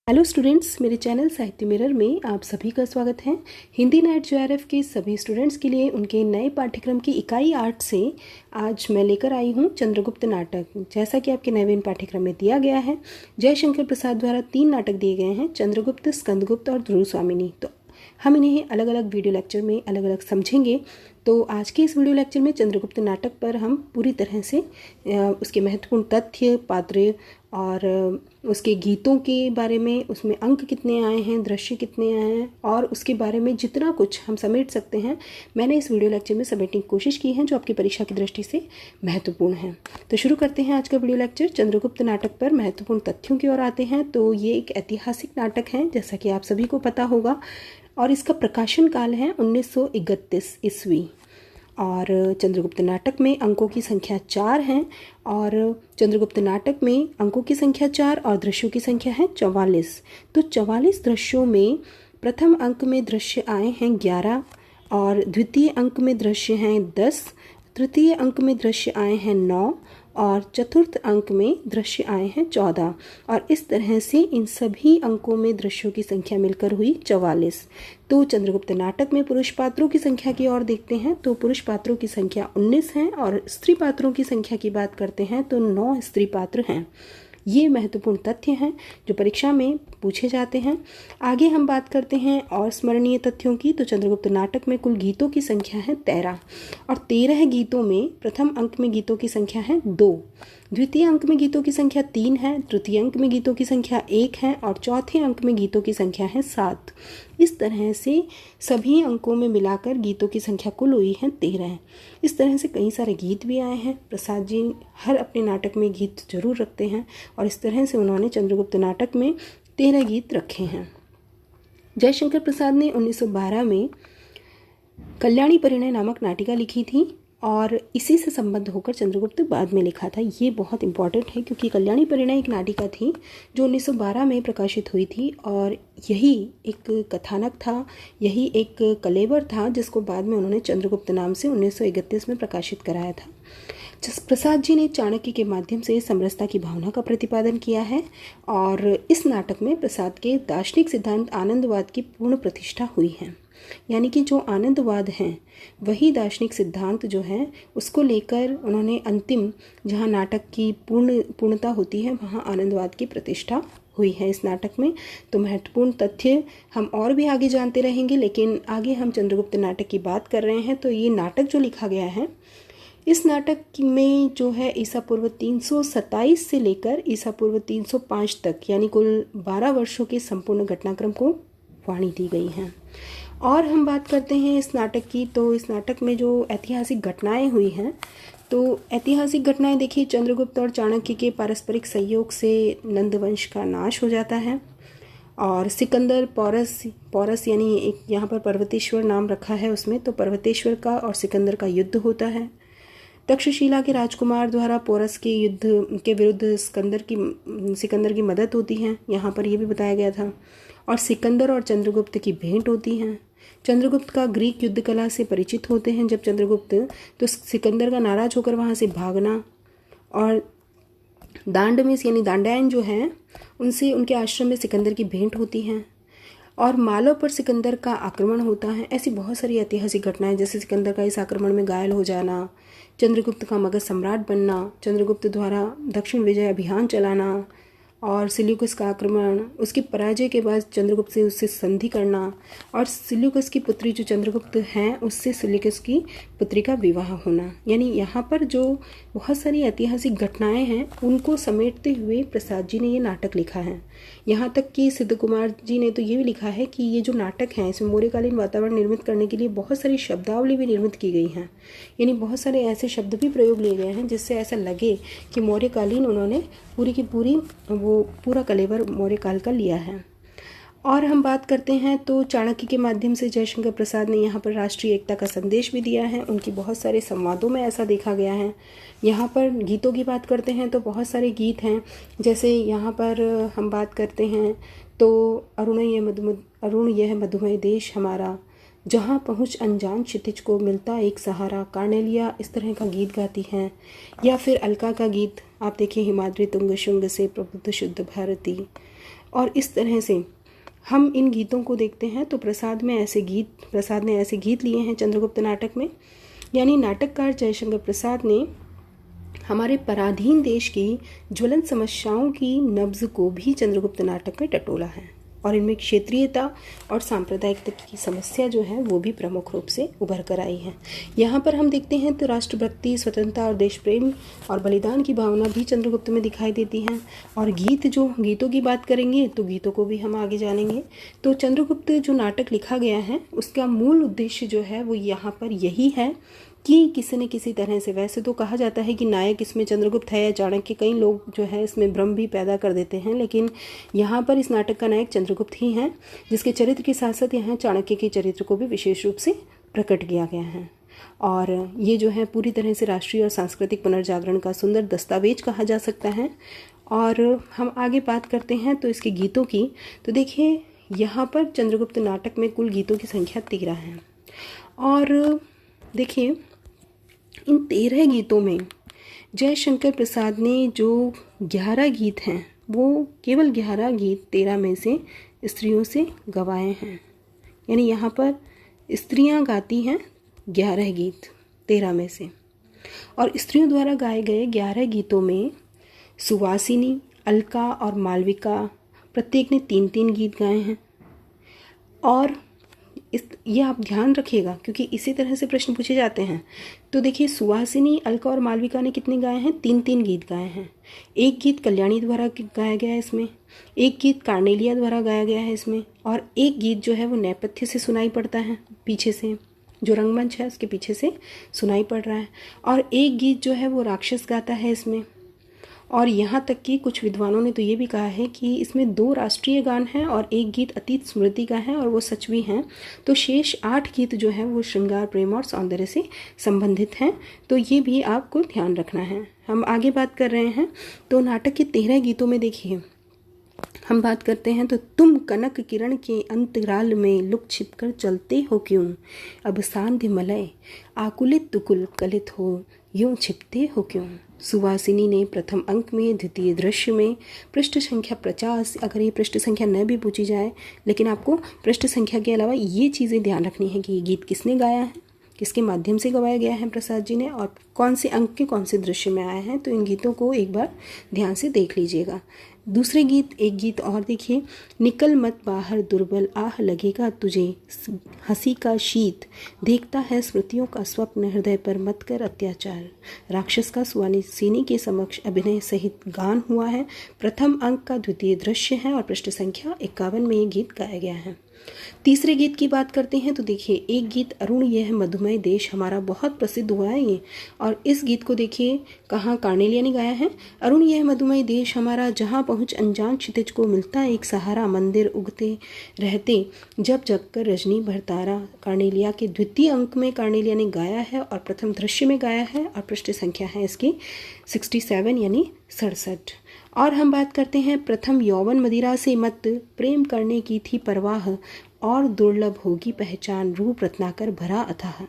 Hello students, मेरे channel साहित्य mirror में आप सभी का स्वागत है। हिंदी नेट जेआरएफ के सभी स्टूडेंट्स के लिए उनके नए पाठ्यक्रम की इकाई 8 से आज मैं लेकर आई हूँ चंद्रगुप्त नाटक। जैसा कि आपके नवीन पाठ्यक्रम में दिया गया है, जयशंकर प्रसाद द्वारा 3 नाटक दिए गए हैं, चंद्रगुप्त, स्कंदगुप्त और ध्रुव स्वामिनी। तो हम इन्हें अलग अलग वीडियो लेक्चर में अलग अलग समझेंगे। तो आज के इस वीडियो लेक्चर में चंद्रगुप्त नाटक पर हम पूरी तरह से उसके महत्वपूर्ण तथ्य, पात्र और उसके गीतों के बारे में, उसमें अंक कितने आए हैं, दृश्य कितने आए हैं और उसके बारे में जितना कुछ हम समेट सकते हैं मैंने इस वीडियो लेक्चर में समेटने की कोशिश की है, जो आपकी परीक्षा की दृष्टि से महत्वपूर्ण है। तो शुरू करते हैं आज का वीडियो लेक्चर। चंद्रगुप्त नाटक पर महत्वपूर्ण तथ्यों की ओर आते हैं। तो ये एक ऐतिहासिक नाटक है, जैसा कि आप सभी को पता होगा, और इसका प्रकाशन काल है 1931 ईस्वी। और चंद्रगुप्त नाटक में अंकों की संख्या 4 है और चंद्रगुप्त नाटक में अंकों की संख्या 4 और दृश्यों की संख्या है 44। तो 44 दृश्यों में प्रथम अंक में दृश्य आए हैं 11 और द्वितीय अंक में दृश्य हैं 10, तृतीय अंक में दृश्य आए हैं 9 और चतुर्थ अंक में दृश्य आए हैं 14। और इस तरह से इन सभी अंकों में दृश्यों की संख्या मिलकर हुई 44। तो चंद्रगुप्त नाटक में पुरुष पात्रों की संख्या की ओर देखते हैं तो पुरुष पात्रों की संख्या 19 है और स्त्री पात्रों की संख्या की बात करते हैं तो 9 स्त्री पात्र हैं। ये महत्वपूर्ण तथ्य हैं जो परीक्षा में पूछे जाते हैं। आगे हम बात करते हैं और स्मरणीय तथ्यों की। तो चंद्रगुप्त नाटक में कुल गीतों की संख्या है 13 और 13 गीतों में प्रथम अंक में गीतों की संख्या है 2, द्वितीय अंक में गीतों की संख्या 3 है, तृतीय अंक में गीतों की संख्या 1 है और चौथे अंक में गीतों की संख्या है 7। इस तरह से सभी अंकों में मिलाकर गीतों की संख्या कुल हुई है 13। इस तरह से कई सारे गीत भी आए हैं। प्रसाद जी हर अपने नाटक में गीत जरूर रखते हैं और इस तरह से उन्होंने चंद्रगुप्त नाटक में 13 गीत रखे हैं। जयशंकर प्रसाद ने 1912 में कल्याणी परिणय नामक नाटिका लिखी थी और इसी से संबद्ध होकर चंद्रगुप्त बाद में लिखा था। ये बहुत इंपॉर्टेंट है क्योंकि कल्याणी परिणय एक नाटिका थी जो 1912 में प्रकाशित हुई थी और यही एक कथानक था, यही एक कलेवर था जिसको बाद में उन्होंने चंद्रगुप्त नाम से 1931 में प्रकाशित कराया था। प्रसाद जी ने चाणक्य के माध्यम से समरसता की भावना का प्रतिपादन किया है और इस नाटक में प्रसाद के दार्शनिक सिद्धांत आनंदवाद की पूर्ण प्रतिष्ठा हुई है। यानी कि जो आनंदवाद है वही दार्शनिक सिद्धांत जो है उसको लेकर उन्होंने अंतिम जहाँ नाटक की पूर्णता होती है वहाँ आनंदवाद की प्रतिष्ठा हुई है इस नाटक में। तो महत्वपूर्ण तथ्य हम और भी आगे जानते रहेंगे, लेकिन आगे हम चंद्रगुप्त नाटक की बात कर रहे हैं। तो ये नाटक जो लिखा गया है, इस नाटक में जो है ईसा पूर्व 327 से लेकर ईसा पूर्व 305 तक यानी कुल 12 वर्षों के संपूर्ण घटनाक्रम को वाणी दी गई है। और हम बात करते हैं इस नाटक की। तो इस नाटक में जो ऐतिहासिक घटनाएं हुई हैं, तो ऐतिहासिक घटनाएं देखिए, चंद्रगुप्त और चाणक्य के पारस्परिक सहयोग से नंदवंश का नाश हो जाता है और सिकंदर पौरस यानी एक यहाँ पर पर्वतेश्वर नाम रखा है उसमें, तो पर्वतेश्वर का और सिकंदर का युद्ध होता है। तक्षशिला के राजकुमार द्वारा पोरस के युद्ध के विरुद्ध सिकंदर की मदद होती है, यहाँ पर यह भी बताया गया था। और सिकंदर और चंद्रगुप्त की भेंट होती है। चंद्रगुप्त का ग्रीक युद्ध कला से परिचित होते हैं जब चंद्रगुप्त, तो सिकंदर का नाराज होकर वहाँ से भागना और दांडमेस यानी दांडायन जो हैं उनसे उनके आश्रम में सिकंदर की भेंट होती है और मालव पर सिकंदर का आक्रमण होता है। ऐसी बहुत सारी ऐतिहासिक घटनाएं, जैसे सिकंदर का इस आक्रमण में घायल हो जाना, चंद्रगुप्त का मगध सम्राट बनना, चंद्रगुप्त द्वारा दक्षिण विजय अभियान चलाना और सिल्यूकस का आक्रमण, उसकी पराजय के बाद चंद्रगुप्त से उससे संधि करना और सिल्यूकस की पुत्री जो चंद्रगुप्त हैं उससे सिल्यूकस की पुत्री का विवाह होना। यानी यहाँ पर जो बहुत सारी ऐतिहासिक घटनाएं हैं उनको समेटते हुए प्रसाद जी ने ये नाटक लिखा है। यहाँ तक कि सिद्ध कुमार जी ने तो ये भी लिखा है कि ये जो नाटक है इसमें मौर्यकालीन वातावरण निर्मित करने के लिए बहुत सारी शब्दावली भी निर्मित की गई हैं। यानी बहुत सारे ऐसे शब्द भी प्रयोग लिए गए हैं जिससे ऐसा लगे कि मौर्यकालीन उन्होंने पूरी की पूरी पूरा कलेवर मौर्यकाल का लिया है। और हम बात करते हैं तो चाणक्य के माध्यम से जयशंकर प्रसाद ने यहाँ पर राष्ट्रीय एकता का संदेश भी दिया है। उनकी बहुत सारे संवादों में ऐसा देखा गया है। यहाँ पर गीतों की बात करते हैं तो बहुत सारे गीत हैं, जैसे यहाँ पर हम बात करते हैं तो अरुण यह मधुमय देश हमारा, जहाँ पहुँच अनजान क्षितिज को मिलता एक सहारा, कार्नेलिया, इस तरह का गीत गाती हैं। या फिर अलका का गीत आप देखिए, हिमाद्री तुंग शुंग से प्रबुद्ध शुद्ध भारती, और इस तरह से हम इन गीतों को देखते हैं तो प्रसाद ने ऐसे गीत लिए हैं चंद्रगुप्त नाटक में। यानी नाटककार जयशंकर प्रसाद ने हमारे पराधीन देश की ज्वलंत समस्याओं की नब्ज को भी चंद्रगुप्त नाटक में टटोला है और इनमें क्षेत्रीयता और सांप्रदायिकता की समस्या जो है वो भी प्रमुख रूप से उभर कर आई है। यहाँ पर हम देखते हैं तो राष्ट्रभक्ति, स्वतंत्रता और देश प्रेम और बलिदान की भावना भी चंद्रगुप्त में दिखाई देती हैं। और गीतों की बात करेंगे तो गीतों को भी हम आगे जानेंगे। तो चंद्रगुप्त जो नाटक लिखा गया है उसका मूल उद्देश्य जो है वो यहाँ पर यही है कि किसी न किसी तरह से, वैसे तो कहा जाता है कि नायक इसमें चंद्रगुप्त है या चाणक्य, कई लोग जो है इसमें भ्रम भी पैदा कर देते हैं, लेकिन यहाँ पर इस नाटक का नायक चंद्रगुप्त ही हैं, जिसके चरित्र के साथ साथ यहाँ चाणक्य के चरित्र को भी विशेष रूप से प्रकट किया गया है। और ये जो है पूरी तरह से राष्ट्रीय और सांस्कृतिक पुनर्जागरण का सुंदर दस्तावेज कहा जा सकता है। और हम आगे बात करते हैं तो इसके गीतों की, तो देखिए यहाँ पर चंद्रगुप्त नाटक में कुल गीतों की संख्या 13 है। और देखिए इन 13 गीतों में जयशंकर प्रसाद ने जो 11 गीत हैं वो केवल 11 गीत 13 में से स्त्रियों से गवाए हैं। यानी यहाँ पर स्त्रियाँ गाती हैं 11 गीत 13 में से। और स्त्रियों द्वारा गाए गए 11 गीतों में सुवासिनी, अलका और मालविका प्रत्येक ने 3-3 गीत गाए हैं। और ये आप ध्यान रखिएगा क्योंकि इसी तरह से प्रश्न पूछे जाते हैं। तो देखिए सुहासिनी, अलका और मालविका ने कितने गाए हैं? 3-3 गीत गाए हैं। एक गीत कल्याणी द्वारा गाया गया है इसमें, एक गीत कार्नेलिया द्वारा गाया गया है इसमें, और एक गीत जो है वो नेपथ्य से सुनाई पड़ता है, पीछे से जो रंगमंच है उसके पीछे से सुनाई पड़ रहा है, और एक गीत जो है वो राक्षस गाता है इसमें। और यहाँ तक कि कुछ विद्वानों ने तो ये भी कहा है कि इसमें 2 राष्ट्रीय गान हैं और एक गीत अतीत स्मृति का है, और वो सच भी हैं। तो शेष 8 गीत जो है वो श्रृंगार, प्रेम और सौंदर्य से संबंधित हैं। तो ये भी आपको ध्यान रखना है। हम आगे बात कर रहे हैं तो नाटक के 13 गीतों में देखिए हम बात करते हैं तो तुम कनक किरण के अंतराल में लुक छिप कर चलते हो क्यों, अब सांध्य मलय आकुलित तुकुल कलित हो यूं छिपते हो क्यों। सुवासिनी ने प्रथम अंक में, द्वितीय दृश्य में, पृष्ठ संख्या 50, अगर ये पृष्ठ संख्या न भी पूछी जाए लेकिन आपको पृष्ठ संख्या के अलावा ये चीज़ें ध्यान रखनी है कि ये गीत किसने गाया है, किसके माध्यम से गवाया गया है प्रसाद जी ने, और कौन से अंक के कौन से दृश्य में आया है। तो इन गीतों को एक बार ध्यान से देख लीजिएगा। दूसरे गीत, एक गीत और देखिए, निकल मत बाहर दुर्बल आह लगेगा तुझे हंसी का शीत, देखता है स्मृतियों का स्वप्न हृदय पर मत कर अत्याचार। राक्षस का सुवासिनी के समक्ष अभिनय सहित गान हुआ है। प्रथम अंक का द्वितीय दृश्य है और पृष्ठ संख्या 51 में ये गीत गाया गया है। तीसरे गीत की बात करते हैं तो देखिए एक गीत अरुण यह मधुमय देश हमारा बहुत प्रसिद्ध हुआ है ये, और इस गीत को देखिए कहाँ कार्नेलिया ने गाया है। अरुण यह मधुमय देश हमारा जहाँ पहुँच अनजान क्षितिज को मिलता एक सहारा, मंदिर उगते रहते जब जग कर रजनी भरतारा। कार्नेलिया के द्वितीय अंक में कार्नेलिया ने गाया है और प्रथम दृश्य में गाया है, और पृष्ठ संख्या है इसकी 67 यानी 67। और हम बात करते हैं प्रथम यौवन मदिरा से मत प्रेम करने की थी परवाह, और दुर्लभ होगी पहचान रूप रत्नाकर भरा अथाह।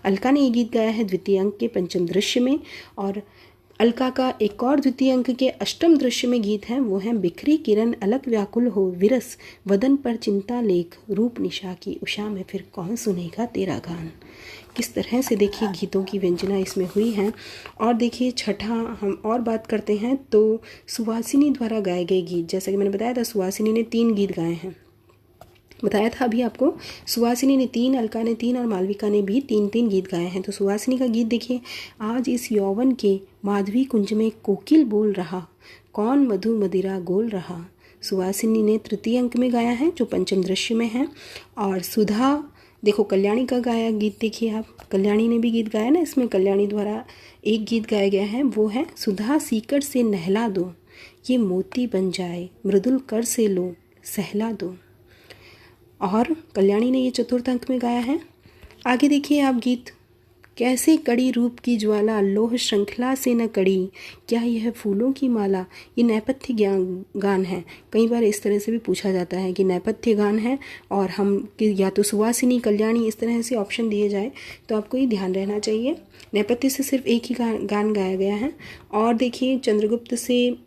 अलका ने ये गीत गाया है द्वितीय अंक के पंचम दृश्य में, और अलका का एक और द्वितीय अंक के अष्टम दृश्य में गीत है, वो है बिखरी किरण अलग व्याकुल हो विरस वदन पर चिंता लेख रूप निशा की उषा में फिर कौन सुनेगा तेरा गान। किस तरह से देखिए गीतों की व्यंजना इसमें हुई है। और देखिए छठा हम और बात करते हैं तो सुवासिनी द्वारा गाए गए गीत, जैसा कि मैंने बताया था सुवासिनी ने 3 गीत गाए हैं, बताया था अभी आपको। सुवासिनी ने 3, अलका ने 3 और मालविका ने भी 3-3 गीत गाए हैं। तो सुवासिनी का गीत देखिए, आज इस यौवन के माधवी कुंज में कोकिल बोल रहा, कौन मधु मदिरा गोल रहा। सुवासिनी ने तृतीय अंक में गाया है जो पंचम दृश्य में है। और सुधा देखो कल्याणी का गाया गीत देखिए आप, कल्याणी ने भी गीत गाया ना इसमें, कल्याणी द्वारा एक गीत गाया गया है, वो है सुधा सीकर से नहला दो ये मोती बन जाए मृदुल कर से लो सहला दो। और कल्याणी ने ये चतुर्थ अंक में गाया है। आगे देखिए आप गीत, कैसे कड़ी रूप की ज्वाला लोह श्रृंखला से न कड़ी, क्या यह फूलों की माला। ये नेपथ्य गान है, कई बार इस तरह से भी पूछा जाता है कि नेपथ्य गान है, और हम या तो सुवासिनी, कल्याणी इस तरह से ऑप्शन दिए जाए तो आपको ये ध्यान रहना चाहिए। नेपथ्य से सिर्फ एक ही गान गाया गया है। और देखिए चंद्रगुप्त से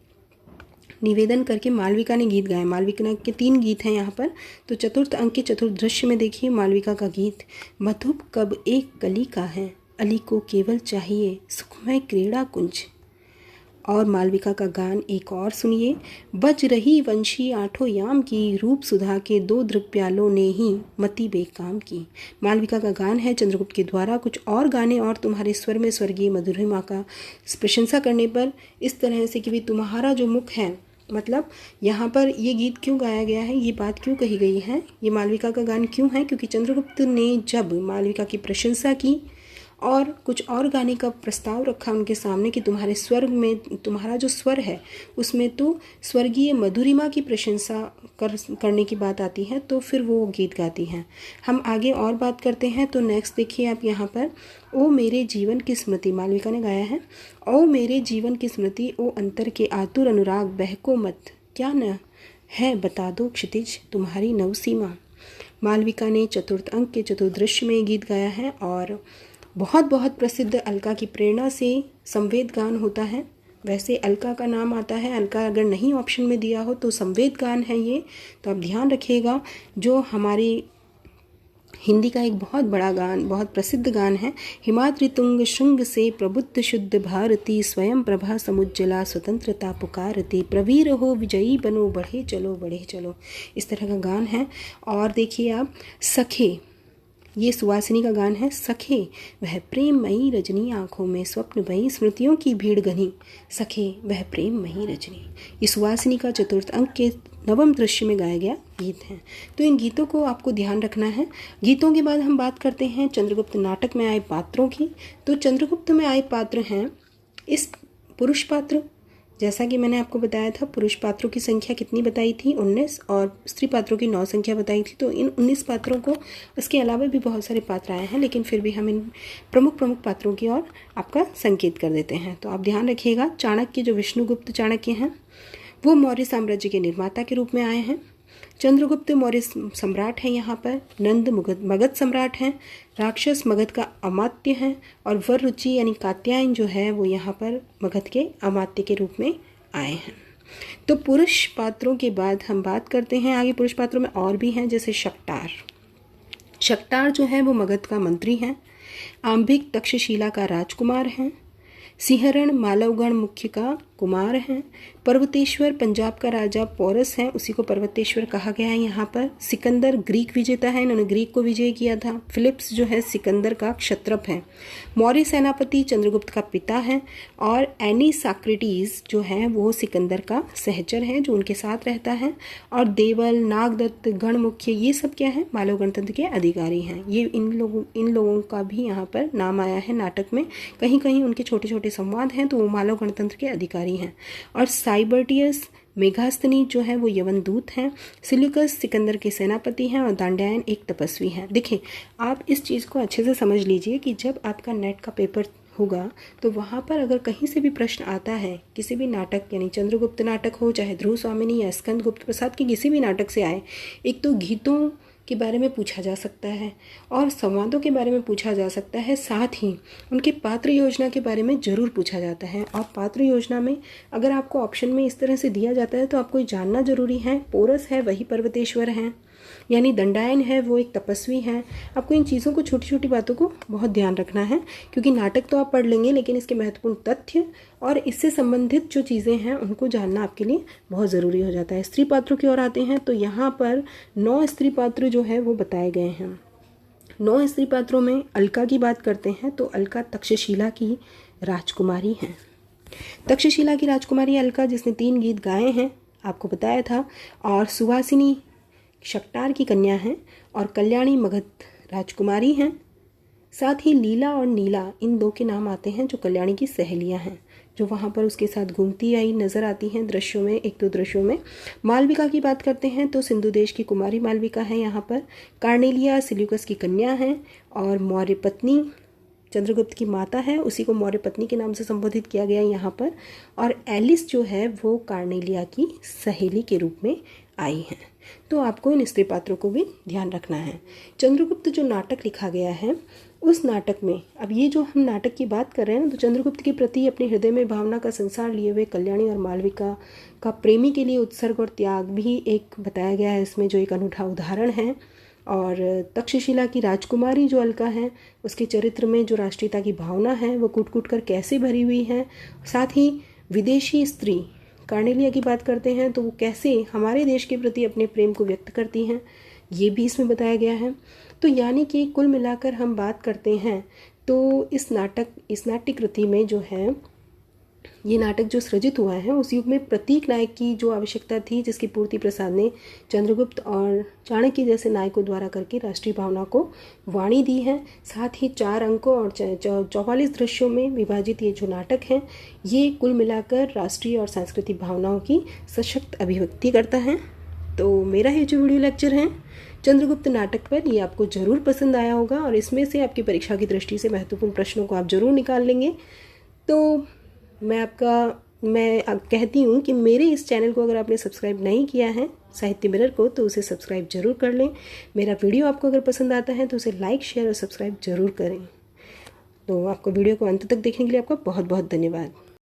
निवेदन करके मालविका ने गीत गाए। मालविका के 3 गीत हैं यहाँ पर। तो चतुर्थ अंक के चतुर्थ दृश्य में देखिए मालविका का गीत, मधुप कब एक कली का है, अली को केवल चाहिए सुखमय क्रीड़ा कुंज। और मालविका का गान एक और सुनिए, बज रही वंशी आठों याम की, रूप सुधा के 2 दृग प्यालों ने ही मति बेकाम की। मालविका का गान है चंद्रगुप्त के द्वारा। कुछ और गाने और तुम्हारे स्वर में स्वर्गीय मधुरिमा का प्रशंसा करने पर इस तरह से कि भी तुम्हारा जो मुख है, मतलब यहाँ पर ये गीत क्यों गाया गया है, ये बात क्यों कही गई है, ये मालविका का गान क्यों है, क्योंकि चंद्रगुप्त ने जब मालविका की प्रशंसा की और कुछ और गाने का प्रस्ताव रखा उनके सामने कि तुम्हारे स्वर में, तुम्हारा जो स्वर है उसमें तो स्वर्गीय मधुरिमा की प्रशंसा करने की बात आती है, तो फिर वो गीत गाती हैं। हम आगे और बात करते हैं। तो नेक्स्ट देखिए आप यहाँ पर, ओ मेरे जीवन की स्मृति, मालविका ने गाया है। ओ मेरे जीवन की स्मृति, ओ अंतर के आतुर अनुराग, बहको मत, क्या न है बता दो क्षितिज तुम्हारी नवसीमा। मालविका ने चतुर्थ अंक के चतुर्थ दृश्य में गीत गाया है और बहुत बहुत प्रसिद्ध अलका की प्रेरणा से संवेद गान होता है। वैसे अलका का नाम आता है, अलका अगर नहीं ऑप्शन में दिया हो तो संवेद गान है ये, तो आप ध्यान रखिएगा। जो हमारी हिंदी का एक बहुत बड़ा गान, बहुत प्रसिद्ध गान है, हिमाद्रि तुंग श्रृंग से प्रबुद्ध शुद्ध भारती, स्वयं प्रभा समुज्जला स्वतंत्रता पुकारती, प्रवीर हो विजयी बनो बढ़े चलो, इस तरह का गान है। और देखिए आप, सखे, ये सुवासिनी का गान है। सखे वह प्रेममयी रजनी, आँखों में स्वप्नमयी स्मृतियों की भीड़ घनी, सखे वह प्रेममयी रजनी, ये सुवासिनी का चतुर्थ अंक के नवम दृश्य में गाया गया गीत है। तो इन गीतों को आपको ध्यान रखना है। गीतों के बाद हम बात करते हैं चंद्रगुप्त नाटक में आए पात्रों की। तो चंद्रगुप्त में आए पात्र हैं इस पुरुष पात्र, जैसा कि मैंने आपको बताया था, पुरुष पात्रों की संख्या कितनी बताई थी, 19, और स्त्री पात्रों की 9 संख्या बताई थी। तो इन 19 पात्रों को, इसके अलावा भी बहुत सारे पात्र आए हैं, लेकिन फिर भी हम इन प्रमुख पात्रों की ओर आपका संकेत कर देते हैं। तो आप ध्यान रखिएगा, चाणक्य जो विष्णुगुप्त चाणक्य हैं वो मौर्य साम्राज्य के निर्माता के रूप में आए हैं। चंद्रगुप्त मौर्य सम्राट हैं यहाँ पर, नंद मगध सम्राट हैं, राक्षस मगध का अमात्य हैं, और वररुचि यानी कात्यायन जो है वो यहाँ पर मगध के अमात्य के रूप में आए हैं। तो पुरुष पात्रों के बाद हम बात करते हैं आगे, पुरुष पात्रों में और भी हैं, जैसे शक्टार। शक्टार जो है वो मगध का मंत्री हैं, आंबिक तक्षशिला का राजकुमार हैं, सिंहरण मालवगण मुख्य का कुमार हैं, पर्वतेश्वर पंजाब का राजा पोरस है, उसी को पर्वतेश्वर कहा गया है यहाँ पर। सिकंदर ग्रीक विजेता है, इन्होंने ग्रीक को विजय किया था। फिलिप्स जो है सिकंदर का क्षत्रप है। मौर्य सेनापति चंद्रगुप्त का पिता है, और एनीसाक्रिटीज जो है वो सिकंदर का सहचर है जो उनके साथ रहता है। और देवल, नागदत्त, गणमुख्य, ये सब क्या है, मालव गणतंत्र के अधिकारी हैं। ये इन लोगों का भी यहाँ पर नाम आया है नाटक में। कहीं कहीं उनके छोटे छोटे संवाद हैं तो वो मालव गणतंत्र के अधिकारी हैं। और साइबर्टियस मेघास्तनी जो है वो यवन दूत हैं, सिल्यूकस सिकंदर के सेनापति हैं, और दांड्यायन एक तपस्वी हैं। देखिए, आप इस चीज़ को अच्छे से समझ लीजिए कि जब आपका नेट का पेपर होगा तो वहाँ पर अगर कहीं से भी प्रश्न आता है, किसी भी नाटक, यानी चंद्रगुप्त नाटक हो, चाहे ध्रुव स्वामिनी या स्कंद गुप्त प्रसाद के किसी भी नाटक से आए, एक तो गीतों के बारे में पूछा जा सकता है और संवादों के बारे में पूछा जा सकता है, साथ ही उनके पात्र योजना के बारे में ज़रूर पूछा जाता है। और पात्र योजना में अगर आपको ऑप्शन में इस तरह से दिया जाता है तो आपको जानना जरूरी है, पोरस है वही पर्वतेश्वर हैं, यानी दंडायन है वो एक तपस्वी हैं। आपको इन चीज़ों को, छोटी छोटी बातों को बहुत ध्यान रखना है, क्योंकि नाटक तो आप पढ़ लेंगे लेकिन इसके महत्वपूर्ण तथ्य और इससे संबंधित जो चीज़ें हैं उनको जानना आपके लिए बहुत ज़रूरी हो जाता है। स्त्री पात्रों की ओर आते हैं तो यहाँ पर 9 स्त्री पात्र जो है वो बताए गए हैं। 9 स्त्री पात्रों में अलका की बात करते हैं तो अलका तक्षशिला की राजकुमारी हैं। तक्षशिला की राजकुमारी अलका, जिसने 3 गीत गाए हैं, आपको बताया था। और सुवासिनी शक्टार की कन्या हैं, और कल्याणी मगध राजकुमारी हैं। साथ ही लीला और नीला, इन 2 के नाम आते हैं जो कल्याणी की सहेलियां हैं, जो वहाँ पर उसके साथ घूमती आई नज़र आती हैं दृश्यों में, 1-2 दृश्यों में। मालविका की बात करते हैं तो सिंधु देश की कुमारी मालविका है यहाँ पर। कार्नेलिया सिल्यूकस की कन्या है, और मौर्य पत्नी चंद्रगुप्त की माता है, उसी को मौर्य पत्नी के नाम से संबोधित किया गया यहाँ पर। और एलिस जो है वो कार्नेलिया की सहेली के रूप में आई हैं। तो आपको इन स्त्री पात्रों को भी ध्यान रखना है। चंद्रगुप्त जो नाटक लिखा गया है उस नाटक में, अब ये जो हम नाटक की बात कर रहे हैं तो चंद्रगुप्त के प्रति अपने हृदय में भावना का संसार लिए हुए कल्याणी और मालविका का प्रेमी के लिए उत्सर्ग और त्याग भी एक बताया गया है इसमें, जो एक अनूठा उदाहरण है। और तक्षशिला की राजकुमारी जो अलका है उसके चरित्र में जो राष्ट्रीयता की भावना है वो कूट कूट कर कैसे भरी हुई है। साथ ही विदेशी स्त्री कार्नेलिया की बात करते हैं तो वो कैसे हमारे देश के प्रति अपने प्रेम को व्यक्त करती हैं, ये भी इसमें बताया गया है। तो यानी कि कुल मिलाकर हम बात करते हैं तो इस नाट्य कृति में जो है, ये नाटक जो सृजित हुआ है उस युग में प्रतीक नायक की जो आवश्यकता थी, जिसकी पूर्ति प्रसाद ने चंद्रगुप्त और चाणक्य जैसे नायकों द्वारा करके राष्ट्रीय भावना को वाणी दी है। साथ ही 4 अंकों और 44 दृश्यों में विभाजित ये जो नाटक है ये कुल मिलाकर राष्ट्रीय और सांस्कृतिक भावनाओं की सशक्त अभिव्यक्ति करता है। तो मेरा ये जो वीडियो लेक्चर है चंद्रगुप्त नाटक पर, ये आपको ज़रूर पसंद आया होगा और इसमें से आपकी परीक्षा की दृष्टि से महत्वपूर्ण प्रश्नों को आप ज़रूर निकाल लेंगे। तो मैं कहती हूँ कि मेरे इस चैनल को अगर आपने सब्सक्राइब नहीं किया है साहित्य मिरर को तो उसे सब्सक्राइब जरूर कर लें। मेरा वीडियो आपको अगर पसंद आता है तो उसे लाइक शेयर और सब्सक्राइब जरूर करें। तो आपको वीडियो को अंत तक देखने के लिए आपका बहुत बहुत धन्यवाद।